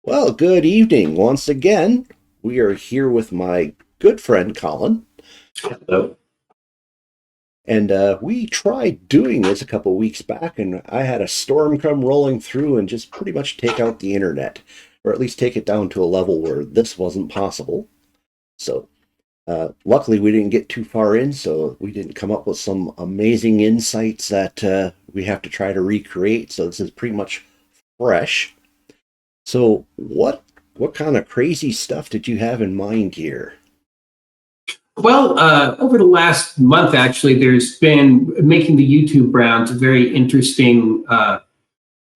Well, good evening. Once again, we are here with my good friend Collin. Hello. And we tried doing this a couple weeks back, and I had a storm come rolling through and just pretty much take out the internet, or at least take it down to a level where this wasn't possible. So, luckily, we didn't get too far in, so we didn't come up with some amazing insights that we have to try to recreate. So, this is pretty much fresh. So, what kind of crazy stuff did you have in mind here? Well, over the last month, actually, there's been making the YouTube rounds a very interesting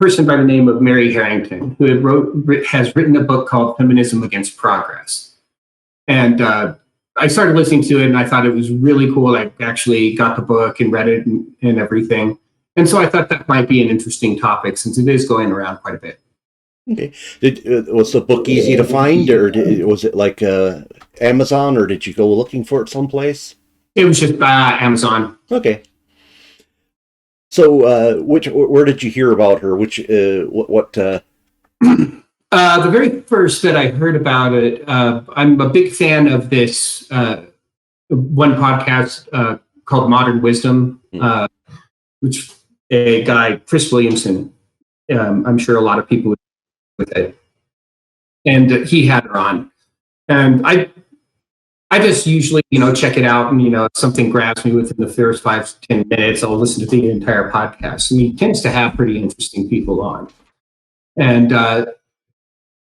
person by the name of Mary Harrington, who has written a book called Feminism Against Progress. And I started listening to it, and I thought it was really cool. I actually got the book and read it and everything. And so I thought that might be an interesting topic since it is going around quite a bit. Okay. Was the book easy to find, or was it like Amazon, or did you go looking for it someplace? It was just Amazon. Okay. So, where did you hear about her? What? The very first that I heard about it, I'm a big fan of this one podcast called Modern Wisdom, which a guy, Chris Williamson, I'm sure a lot of people with it. And he had her on. And I just usually, check it out, and, if something grabs me within the first 5 to 10 minutes, I'll listen to the entire podcast. And he tends to have pretty interesting people on. And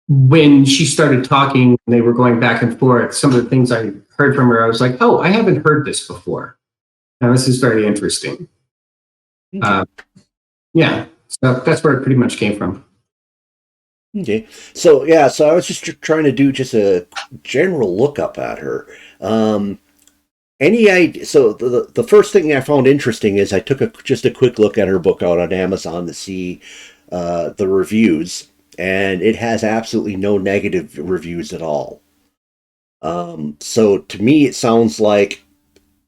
when she started talking and they were going back and forth, some of the things I heard from her, I was like, oh, I haven't heard this before. Now, this is very interesting. Yeah, so that's where it pretty much came from. Okay. So I was just trying to do just a general lookup at her. Any idea? So the first thing I found interesting is I took just a quick look at her book out on Amazon to see the reviews, and it has absolutely no negative reviews at all. So to me, it sounds like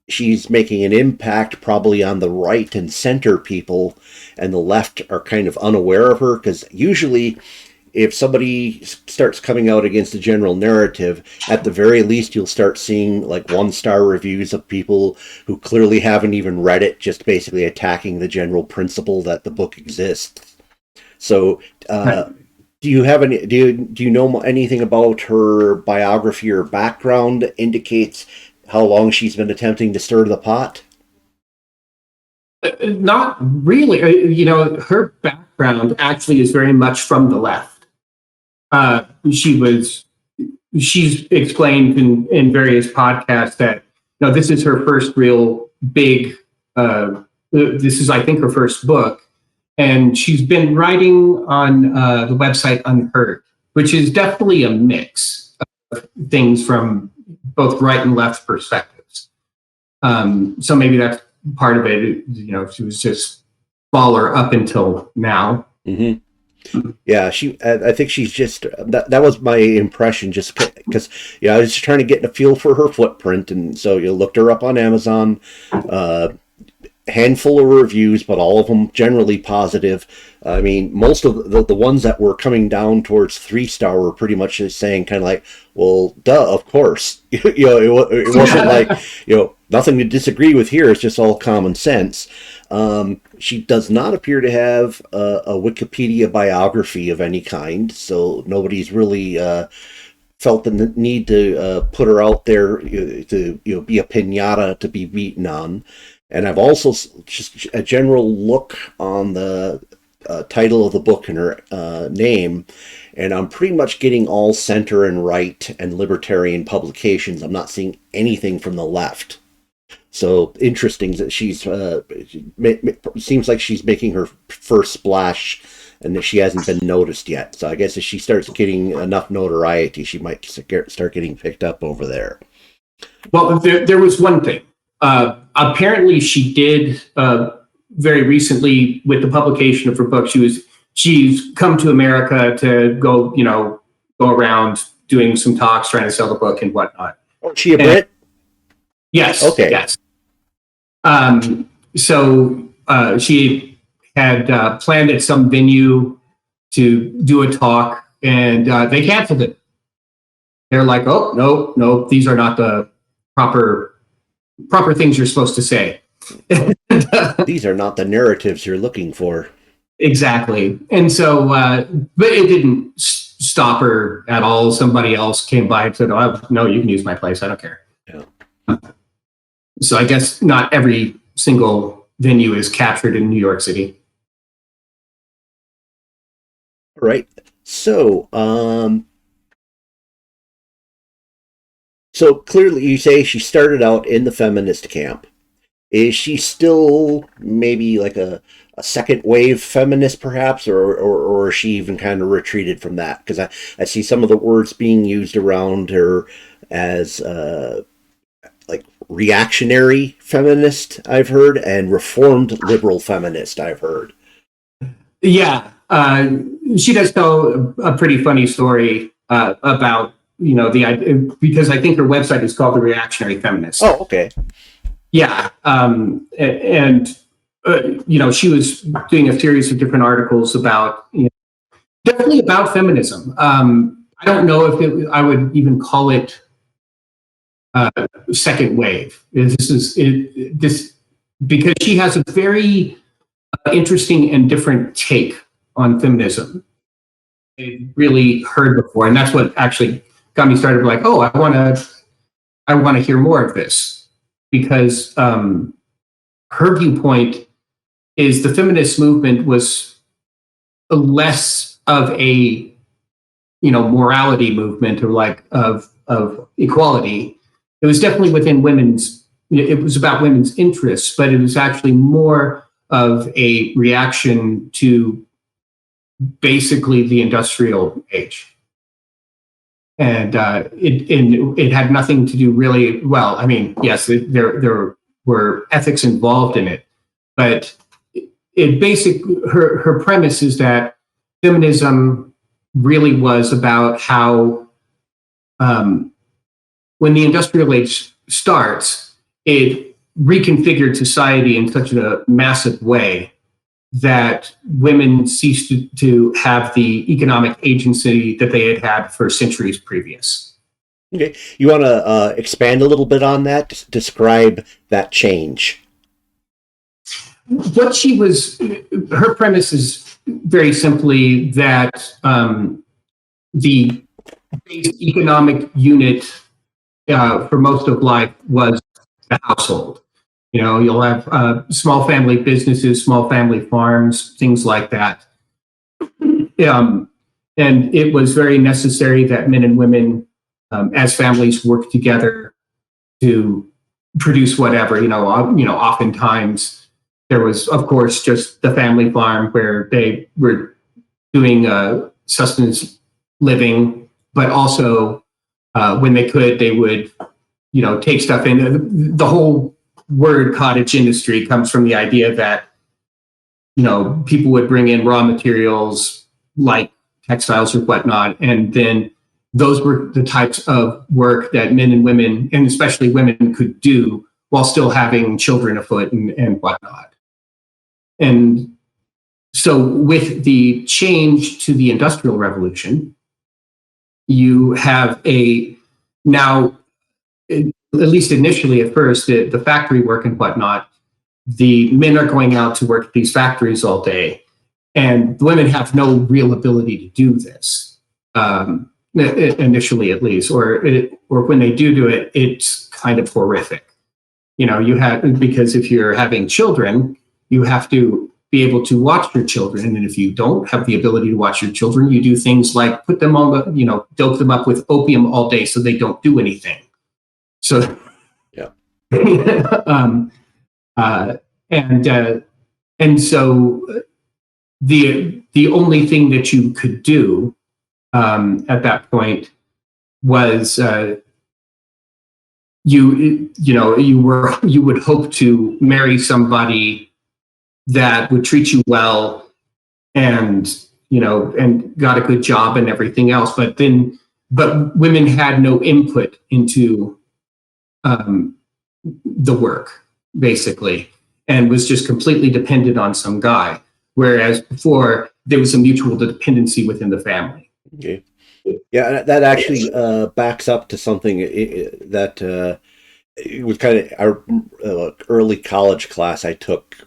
she's making an impact probably on the right and center people, and the left are kind of unaware of her, because usually if somebody starts coming out against the general narrative, at the very least, you'll start seeing like 1-star reviews of people who clearly haven't even read it, just basically attacking the general principle that the book exists. So, do you have any? Do you know anything about her biography or background that indicates how long she's been attempting to stir the pot? Not really. Her background actually is very much from the left. She's explained in various podcasts that this is her first real big. This is, I think, her first book, and she's been writing on the website Unheard, which is definitely a mix of things from both right and left perspectives. So maybe that's part of it. She was just baller up until now. Mm-hmm. Yeah, I think she's just that was my impression, just because I was just trying to get a feel for her footprint, and so you looked her up on Amazon. Handful of reviews, but all of them generally positive. I mean, most of the ones that were coming down towards 3-star were pretty much just saying kind of like, well, duh, of course. It wasn't like, nothing to disagree with here. It's just all common sense. She does not appear to have a Wikipedia biography of any kind, so nobody's really felt the need to put her out there to be a piñata to be beaten on. And I've also just a general look on the title of the book and her name, and I'm pretty much getting all center and right and libertarian publications. I'm not seeing anything from the left. So interesting that she's seems like she's making her first splash, and that she hasn't been noticed yet. So I guess if she starts getting enough notoriety, she might start getting picked up over there. Well, there was one thing. Apparently, she did very recently with the publication of her book. She's come to America to go around doing some talks, trying to sell the book and whatnot. Oh, is she a Brit? Yes. Okay. Yes. So she had planned at some venue to do a talk, and they canceled it. They're like, oh, no, these are not the proper things you're supposed to say. These are not the narratives you're looking for. Exactly. And so, but it didn't stop her at all. Somebody else came by and said, oh, no, you can use my place. I don't care. Yeah. So I guess not every single venue is captured in New York City. All right. So, so clearly you say she started out in the feminist camp. Is she still maybe like a second wave feminist perhaps, or is she even kind of retreated from that? Because I see some of the words being used around her as like reactionary feminist, I've heard, and reformed liberal feminist, I've heard. Yeah. She does tell a pretty funny story about, the because I think her website is called The Reactionary Feminist. Oh, okay. Yeah. And she was doing a series of different articles about, definitely about feminism. I don't know if I would even call it second wave. This because she has a very interesting and different take on feminism. I really heard before, and that's what actually got me started. Like, oh, I want to hear more of this, because her viewpoint is the feminist movement was less of a morality movement, or like of equality. It was definitely within women's. It was about women's interests, but it was actually more of a reaction to basicere the industrial age. And it had nothing to do really, well, I mean, yes, there were ethics involved in it, but her premise is that feminism really was about how when the industrial age starts, it reconfigured society in such a massive way that women ceased to have the economic agency that they had for centuries previous. Okay. You want to expand a little bit on that? Describe that change. What her premise is very simply that the base economic unit for most of life was the household. You'll have small family businesses, small family farms, things like that. And it was very necessary that men and women, as families, work together to produce whatever. Oftentimes there was, of course, just the family farm where they were doing sustenance living, but also when they could, they would, take stuff in. The whole word cottage industry comes from the idea that, people would bring in raw materials like textiles or whatnot, and then those were the types of work that men and women, and especially women, could do while still having children afoot and whatnot. And so with the change to the Industrial Revolution, you have now, at least initially at first, the factory work and whatnot, the men are going out to work at these factories all day, and the women have no real ability to do this, initially at least, or when they do it, it's kind of horrific. Because if you're having children, you have to be able to watch your children, and if you don't have the ability to watch your children, you do things like put them on dope them up with opium all day so they don't do anything. So, yeah. And so the only thing that you could do at that point was you would hope to marry somebody that would treat you well, and got a good job and everything else, but women had no input into the work, basically, and was just completely dependent on some guy. Whereas before, there was a mutual dependency within the family. Okay. Yeah, that actually backs up to something that it was kind of our early college class I took.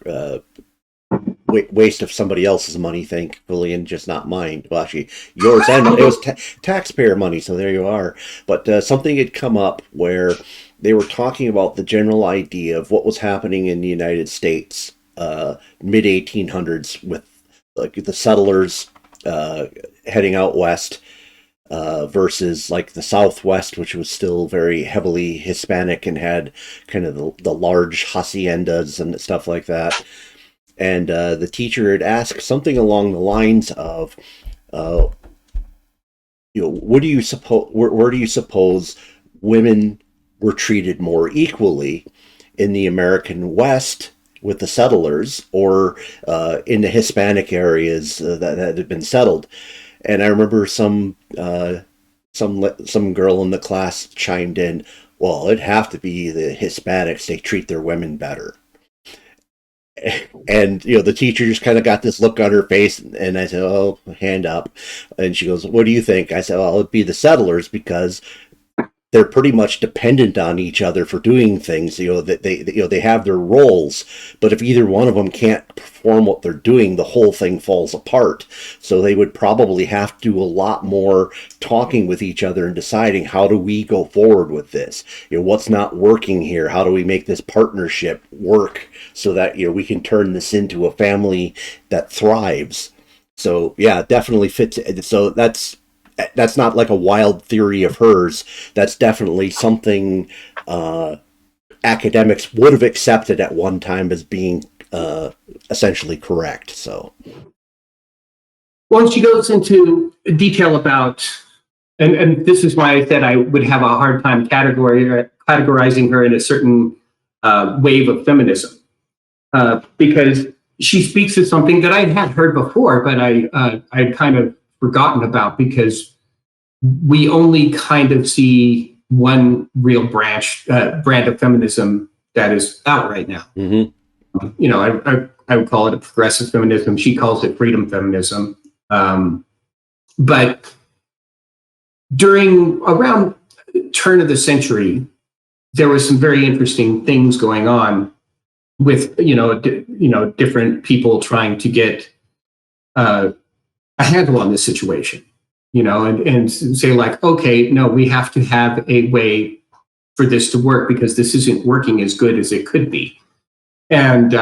Waste of somebody else's money, thankfully, and just not mine. Well, actually, yours, and it was taxpayer money, so there you are. But something had come up where they were talking about the general idea of what was happening in the United States, mid 1800s, with like the settlers heading out west versus like the Southwest, which was still very heavily Hispanic and had kind of the large haciendas and stuff like that. And the teacher had asked something along the lines of, uh, what do you suppose? Where do you suppose women were treated more equally in the American West with the settlers, or in the Hispanic areas that had been settled? And I remember some girl in the class chimed in, "Well, it'd have to be the Hispanics. They treat their women better." And the teacher just kind of got this look on her face, and I said, "Oh, hand up." And she goes, "What do you think?" I said, "Well, it'd be the settlers, because they're pretty much dependent on each other for doing things. That they have their roles, but if either one of them can't perform what they're doing, the whole thing falls apart. So they would probably have to do a lot more talking with each other and deciding, how do we go forward with this? What's not working here? How do we make this partnership work so that we can turn this into a family that thrives?" So yeah, it definitely fits. So that's not like a wild theory of hers. That's definitely something academics would have accepted at one time as being essentially correct. So, Well, she goes into detail about, and this is why I said I would have a hard time categorizing her in a certain wave of feminism, because she speaks to something that I had heard before, but I'd kind of forgotten about, because we only kind of see one real brand of feminism that is out right now. mm-hmm. I would call it a progressive feminism. She calls it freedom feminism. But around turn of the century, there was some very interesting things going on with different people trying to get a handle on this situation, and say, like, okay, no, we have to have a way for this to work, because this isn't working as good as it could be. And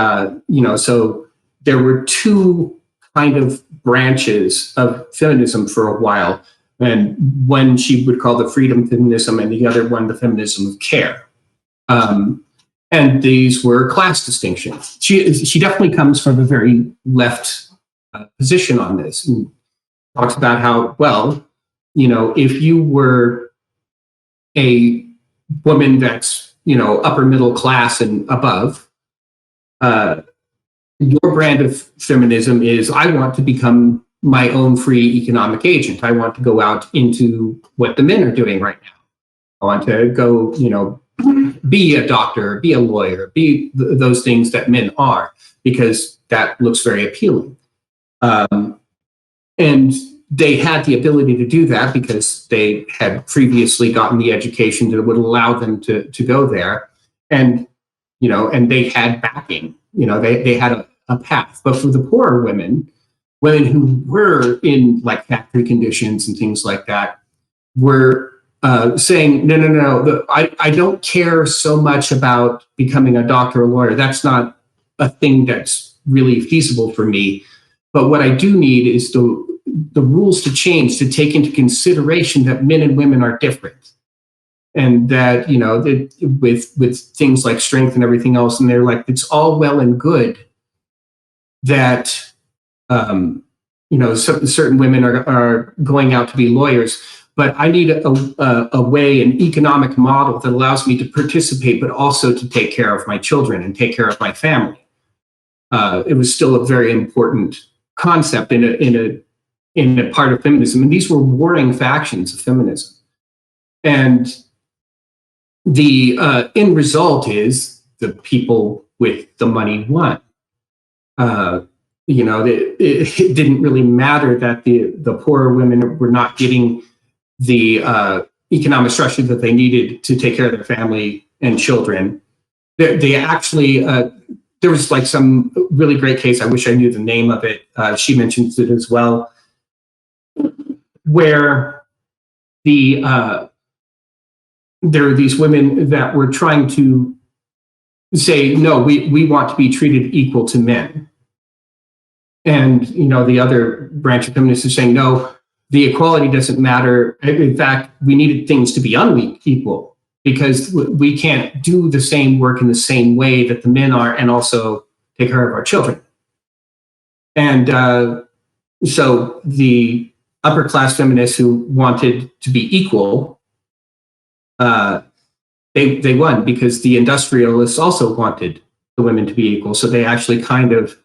so there were two kind of branches of feminism for a while, and one she would call the freedom feminism, and the other one the feminism of care. And these were class distinctions. She definitely comes from a very left position on this, and talks about how, well, if you were a woman that's upper middle class and above, your brand of feminism is, I want to become my own free economic agent. I want to go out into what the men are doing right now. I want to go, be a doctor, be a lawyer, be those things that men are, because that looks very appealing. And they had the ability to do that because they had previously gotten the education that would allow them to go there. And, and they had backing, they had a path. But for the poorer women who were in like factory conditions and things like that, were saying, no, I don't care so much about becoming a doctor or lawyer. That's not a thing that's really feasible for me. But what I do need is the rules to change, to take into consideration that men and women are different. And that, with things like strength and everything else, and they're like, it's all well and good that, certain women are going out to be lawyers, but I need a way, an economic model that allows me to participate, but also to take care of my children and take care of my family. It was still a very important concept in a part of feminism, and these were warring factions of feminism. And the end result is the people with the money won. it didn't really matter that the poorer women were not getting the economic structure that they needed to take care of their family and children. They actually, there was like some really great case, I wish I knew the name of it, she mentions it as well, where there are these women that were trying to say, no, we want to be treated equal to men. And, the other branch of feminists is saying, no, the equality doesn't matter. In fact, we needed things to be unequal because we can't do the same work in the same way that the men are and also take care of our children. And so the upper class feminists who wanted to be equal, they won because the industrialists also wanted the women to be equal. So they actually kind of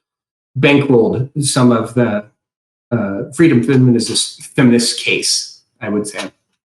bankrolled some of the freedom feminist case, I would say.